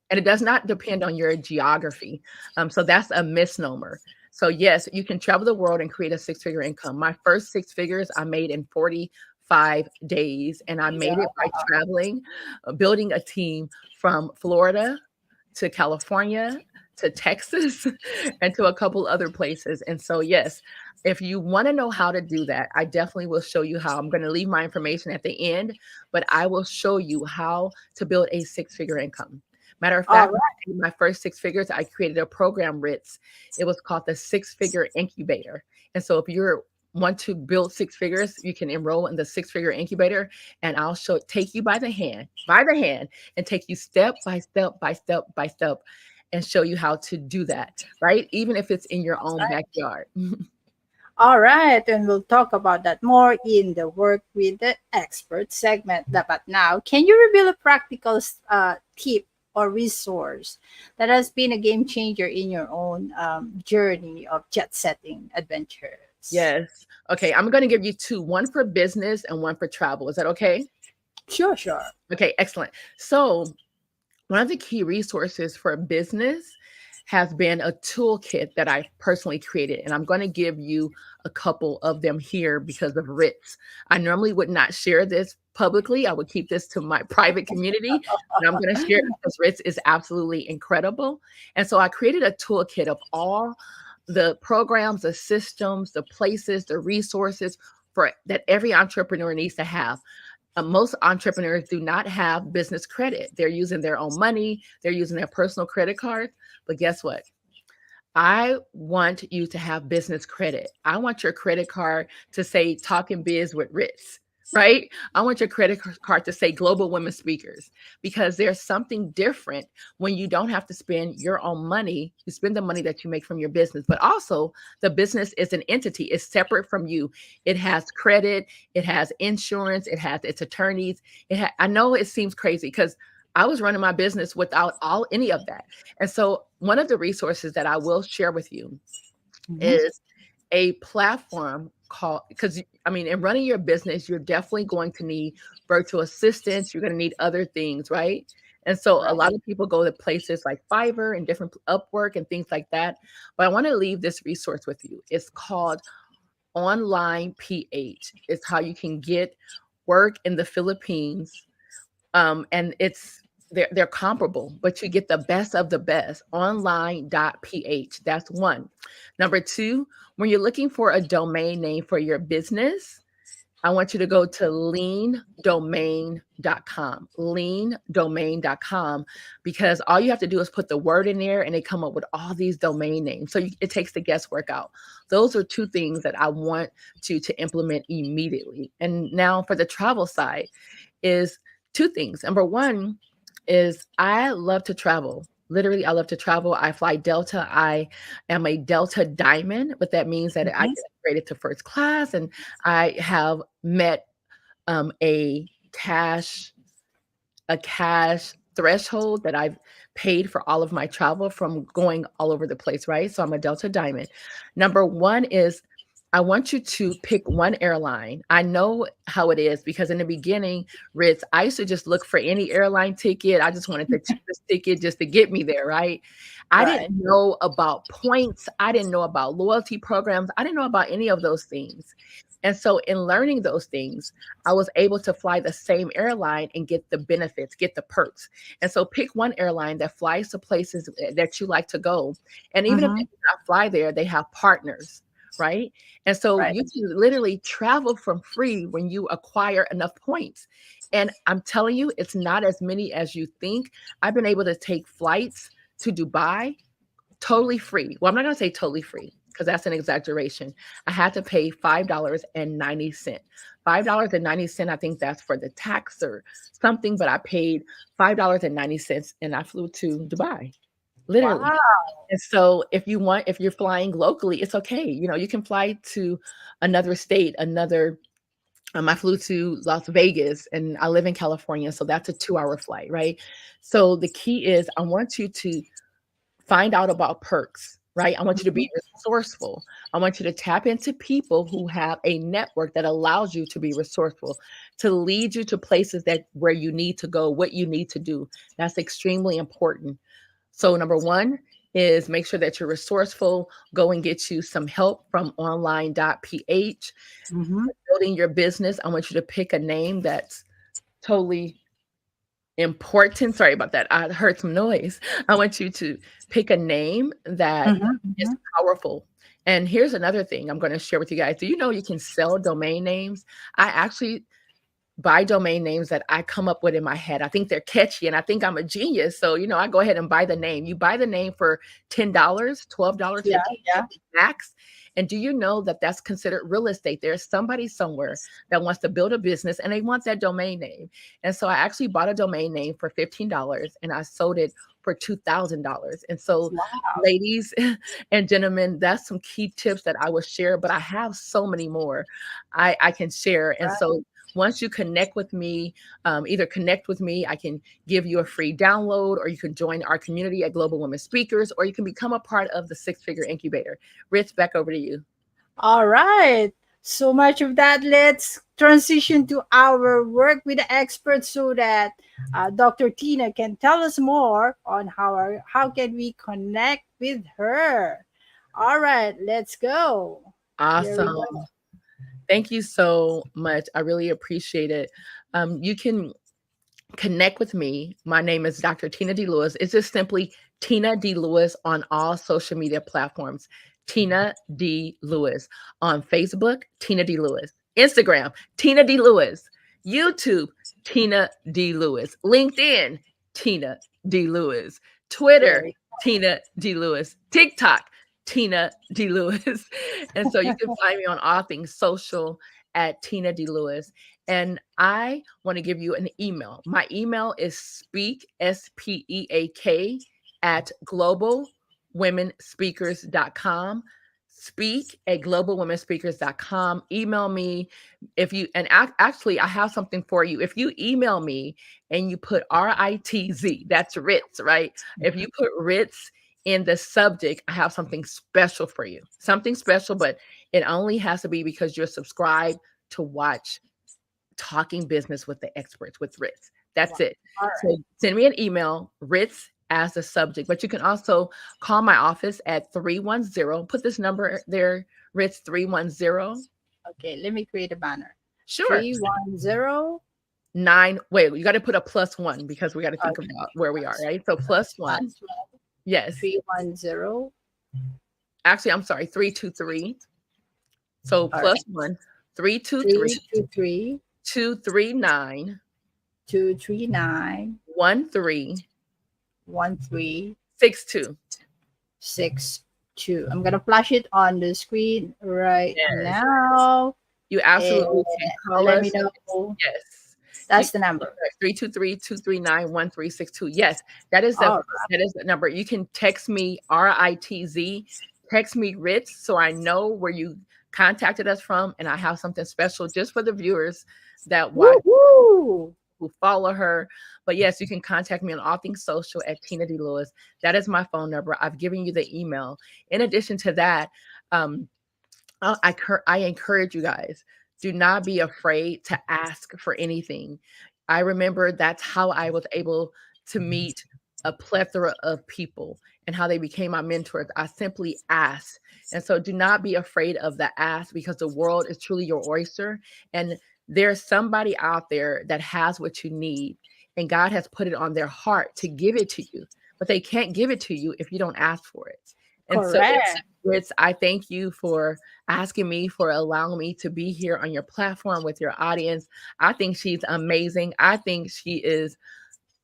B: and it does not depend on your geography. So that's a misnomer. So, yes, you can travel the world and create a six-figure income. My first six figures I made in 45 days, and I made it
A: Yeah.
B: by traveling, building a team from Florida to California to Texas and to a couple other places. And so, yes, if you want to know how to do that, I definitely will show you how. I'm going to leave my information at the end, but I will show you how to build a six-figure income. Matter of
A: All
B: fact,
A: right.
B: my first six figures, I created a program, Ritz. It was called the Six Figure Incubator. And so if you're want to build six figures, you can enroll in the six figure incubator, and I'll take you by the hand, and take you step by step by step by step and show you how to do that, right? Even if it's in your own backyard.
A: All right, and we'll talk about that more in the work with the expert segment. But now, can you reveal a practical tip or resource that has been a game changer in your own journey of jet setting adventures?
B: Yes. Okay, I'm going to give you two, one for business and one for travel. Is that okay?
A: Sure, sure.
B: Okay, excellent. So, one of the key resources for business has been a toolkit that I personally created, and I'm going to give you a couple of them here because of Ritz. I normally would not share this publicly. I would keep this to my private community, but I'm going to share it because Ritz is absolutely incredible. And so I created a toolkit of all the programs, the systems, the places, the resources for that every entrepreneur needs to have. Most entrepreneurs do not have business credit. They're using their own money, they're using their personal credit cards. But guess what? I want you to have business credit. I want your credit card to say Talking Biz with Ritz, right? I want your credit card to say Global Women Speakers, because there's something different when you don't have to spend your own money. You spend the money that you make from your business, but also the business is an entity, it's separate from you. It has credit, it has insurance, it has its attorneys. I know it seems crazy because I was running my business without any of that. And so one of the resources that I will share with you
A: Mhm.
B: is a platform called, because I mean, in running your business, you're definitely going to need virtual assistants. You're going to need other things, right? And so a
A: Right.
B: lot of people go to places like Fiverr and different Upwork and things like that. But I want to leave this resource with you. It's called Online PH. It's how you can get work in the Philippines, and they're comparable, but you get the best of the best. Online.ph. That's one. Number two, when you're looking for a domain name for your business, I want you to go to leandomain.com, leandomain.com, because all you have to do is put the word in there and they come up with all these domain names. So it takes the guesswork out. Those are two things that I want you to implement immediately. And now for the travel side is two things. Number one is I love to travel. Literally, I love to travel. I fly Delta. I am a Delta Diamond. What that means that I
A: Mhm.
B: get upgraded to first class, and I have met a cash threshold that I've paid for all of my travel from going all over the place, right? So I'm a Delta Diamond. Number one is I want you to pick one airline. I know how it is because in the beginning, Ritz, I used to just look for any airline ticket. I just wanted the cheapest ticket just to get me there, right? I didn't
A: Right.
B: know about points. I didn't know about loyalty programs. I didn't know about any of those things. And so, in learning those things, I was able to fly the same airline and get the benefits, get the perks. And so, pick one airline that flies to places that you like to go. And even if they
A: Hmm.
B: do not fly there, they have partners, right? And so,
A: Right.
B: you can literally travel from free when you acquire enough points. And I'm telling you, it's not as many as you think. I've been able to take flights to Dubai totally free. Well, I'm not going to say totally free because that's an exaggeration. I had to pay $5.90. $5.90, I think that's for the tax or something, but I paid $5.90 and I flew to Dubai, literally.
A: Wow.
B: And so if you're flying locally, it's okay. You can fly to another state, I flew to Las Vegas and I live in California. So that's a 2-hour flight, right? So the key is I want you to find out about perks. right? I want you to be resourceful. I want you to tap into people who have a network that allows you to be resourceful, to lead you to places that where you need to go, what you need to do. That's extremely important. So number one is make sure that you're resourceful. Go and get you some help from online.ph.
A: Mm-hmm.
B: Building your business, I want you to pick a name that's totally important. Sorry about that. I heard some noise. I want you to pick a name that is
A: Mm-hmm.
B: powerful. And here's another thing I'm going to share with you guys. Do you know you can sell domain names? I actually buy domain names that I come up with in my head. I think they're catchy and I think I'm a genius. So, I go ahead and buy the name. You buy the name for $10, $12,
A: Yeah, yeah.
B: $15 max. And do you know that that's considered real estate? There's somebody somewhere that wants to build a business and they want that domain name. And so I actually bought a domain name for $15 and I sold it for $2,000. And so,
A: Wow.
B: ladies and gentlemen, that's some key tips that I will share, but I have so many more I can share. And
A: Right.
B: so once you connect with me, either connect with me, I can give you a free download, or you can join our community at Global Women Speakers, or you can become a part of the Six Figure Incubator. Ritz, back over to you.
A: All right. So much of that. Let's transition to our work with the experts so that Dr. Tina can tell us more on how can we connect with her. All right, let's go. Here we
B: Awesome.
A: go.
B: Thank you so much. I really appreciate it. You can connect with me. My name is Dr. Tina D. Lewis. It's just simply Tina D. Lewis on all social media platforms. Tina D. Lewis on Facebook, Tina D. Lewis. Instagram, Tina D. Lewis. YouTube, Tina D. Lewis. LinkedIn, Tina D. Lewis.
A: There
B: Twitter,
A: we
B: Tina D. Lewis. TikTok, Tina D. Lewis. And so you can find me on all things social at Tina D. Lewis. And I want to give you an email. My email is speak, SPEAK, at globalwomenspeakers.com. Speak at globalwomenspeakers.com. Email me if you, and actually, I have something for you. If you email me and you put RITZ, that's Ritz, right? If you put Ritz in the subject, I have something special for you. Something special, but it only has to be because you're subscribed to watch Talking Business with the Experts with Ritz.
A: go.
B: That's it.
A: All
B: So send me an email, Ritz as the subject, but you can also call my office at 310. Put this number there, Ritz 310.
A: right. Okay, let me create a banner.
B: Sure.
A: 310.
B: Wait, you got to put a +1 because we got to think
A: Okay.
B: about where we are, right? So +1.
A: Plus one,
B: Yes.
A: 310.
B: Actually, I'm sorry, 323. So
A: All right.
B: +1, 323
A: 323
B: 239
A: 239
B: 1362.
A: 1362. I'm gonna flash it on the screen right
B: Yes.
A: now.
B: You
A: And
B: absolutely can call
A: let
B: us.
A: me know.
B: Yes.
A: That's the number.
B: 323-239-1362. Yes, that is
A: All
B: the number. You can text me RITZ, text me Ritz, so I know where you contacted us from, and I have something special just for the viewers that watch,
A: Woo-hoo.
B: who follow her. But yes, you can contact me on all things social at Tina D. Lewis. That is my phone number. I've given you the email. In addition to that, um, I encourage you guys, do not be afraid to ask for anything. I remember that's how I was able to meet a plethora of people and how they became my mentors. I simply asked. And so do not be afraid of the ask, because the world is truly your oyster. And there's somebody out there that has what you need. And God has put it on their heart to give it to you. But they can't give it to you if you don't ask for it. And so
A: Correct.
B: Ritz, I thank you for asking me, for allowing me to be here on your platform with your audience. I think she's amazing. I think she is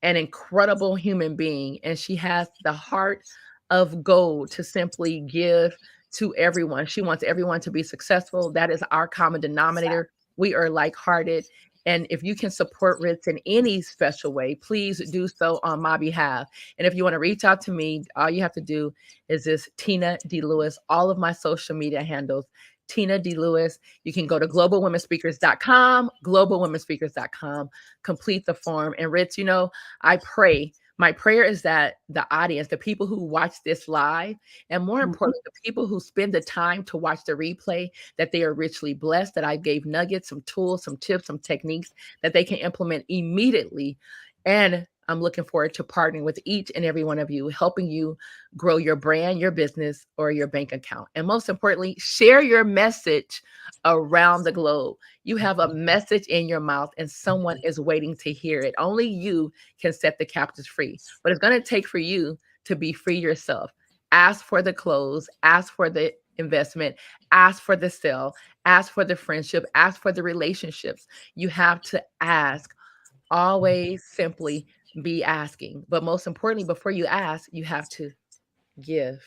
B: an incredible human being, and she has the heart of gold to simply give to everyone. She wants everyone to be successful. That is our common denominator. We are like-hearted. And if you can support Ritz in any special way, please do so on my behalf. And if you want to reach out to me, all you have to do is this Tina D. Lewis, all of my social media handles, Tina D. Lewis. You can go to globalwomenspeakers.com, globalwomenspeakers.com, complete the form. And Ritz, I pray My prayer is that the audience, the people who watch this live, and more
A: Mhm.
B: importantly, the people who spend the time to watch the replay, that they are richly blessed, that I gave nuggets, some tools, some tips, some techniques that they can implement immediately. And I'm looking forward to partnering with each and every one of you, helping you grow your brand, your business, or your bank account. And most importantly, share your message around the globe. You have a message in your mouth and someone is waiting to hear it. Only you can set the captives free. But it's going to take for you to be free yourself. Ask for the clothes, ask for the investment, ask for the sale, ask for the friendship, ask for the relationships. You have to ask. Always simply be asking. But most importantly, before you ask, you have to give.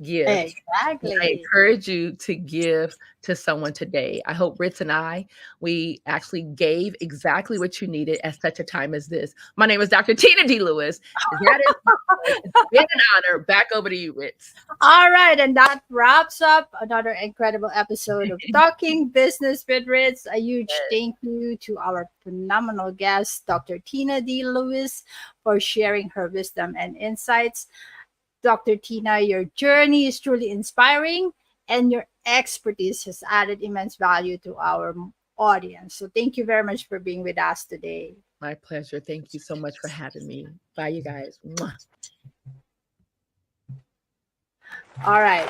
B: Give. And I
A: Exactly.
B: encourage you to give to someone today. I hope Ritz and we actually gave exactly what you needed at such a time as this. My name is Dr. Tina D. Lewis. That is my voice. It's been an honor. Back over to you, Ritz.
A: All right, and that wraps up another incredible episode of Talking Business with Ritz. A huge thank you to our phenomenal guest, Dr. Tina D. Lewis, for sharing her wisdom and insights. Dr. Tina, your journey is truly inspiring, and your expertise has added immense value to our audience. So, thank you very much for being with us today.
B: My pleasure. Thank you so much for having me. Bye, you guys. Mwah.
A: All right.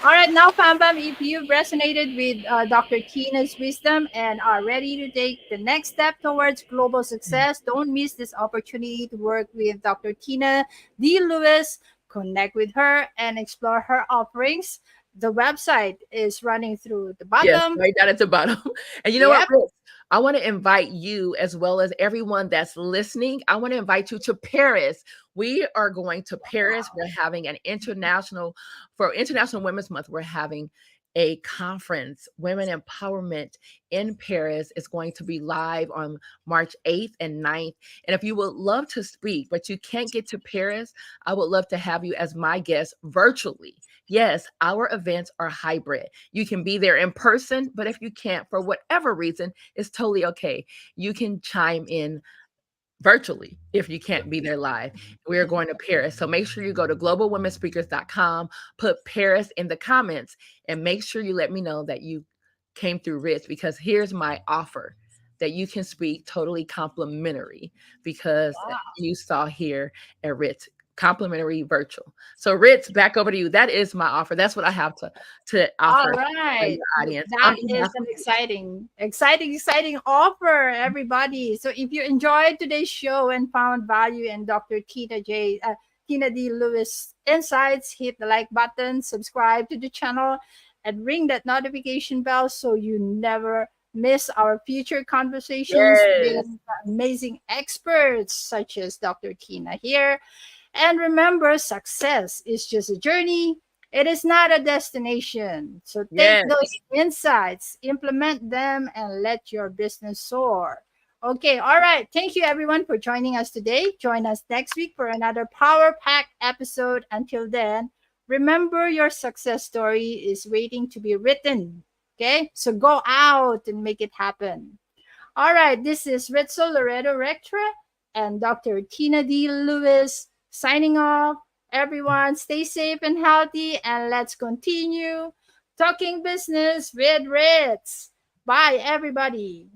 A: All right, now, Pam Pam, if you've resonated with Dr. Tina's wisdom and are ready to take the next step towards global success, don't miss this opportunity to work with Dr. Tina D. Lewis, connect with her, and explore her offerings. The website is running through the
B: Yes,
A: bottom.
B: right down at the bottom. And you know what,
A: Yep.
B: Rich? I want to invite you, as well as everyone that's listening, I want to invite you to Paris. We are going to Paris. We're having an for International Women's Month, we're having a conference, Women Empowerment in Paris. Is going to be live on March 8th and 9th. And if you would love to speak, but you can't get to Paris, I would love to have you as my guest virtually. Yes, our events are hybrid. You can be there in person, but if you can't, for whatever reason, it's totally okay. You can chime in virtually if you can't be there live. We are going to Paris. So make sure you go to globalwomenspeakers.com, put Paris in the comments, and make sure you let me know that you came through Ritz, because here's my offer that you can speak totally complimentary, because you saw here at Ritz, complimentary virtual. So Ritz, back over to you. That is my offer. That's what I have to
A: All
B: offer
A: right.
B: your audience on
A: That
B: behalf
A: is
B: of
A: an
B: you.
A: exciting offer, everybody. So if you enjoyed today's show and found value in Dr. Tina D. Lewis insights, hit the like button, subscribe to the channel, and ring that notification bell so you never miss our future conversations with
B: Yes.
A: amazing experts such as Dr. Tina here. And remember, success is just a journey. It is not a destination. So take
B: Yes.
A: those insights, implement them, and let your business soar. Okay, all right. Thank you everyone for joining us today. Join us next week for another power packed episode. Until then, remember your success story is waiting to be written. Okay, so go out and make it happen. All right, this is Ritzel Loreto Rectra and Dr. Tina D. Lewis signing off. Everyone, stay safe and healthy, and let's continue talking business with Ritz. Bye, everybody.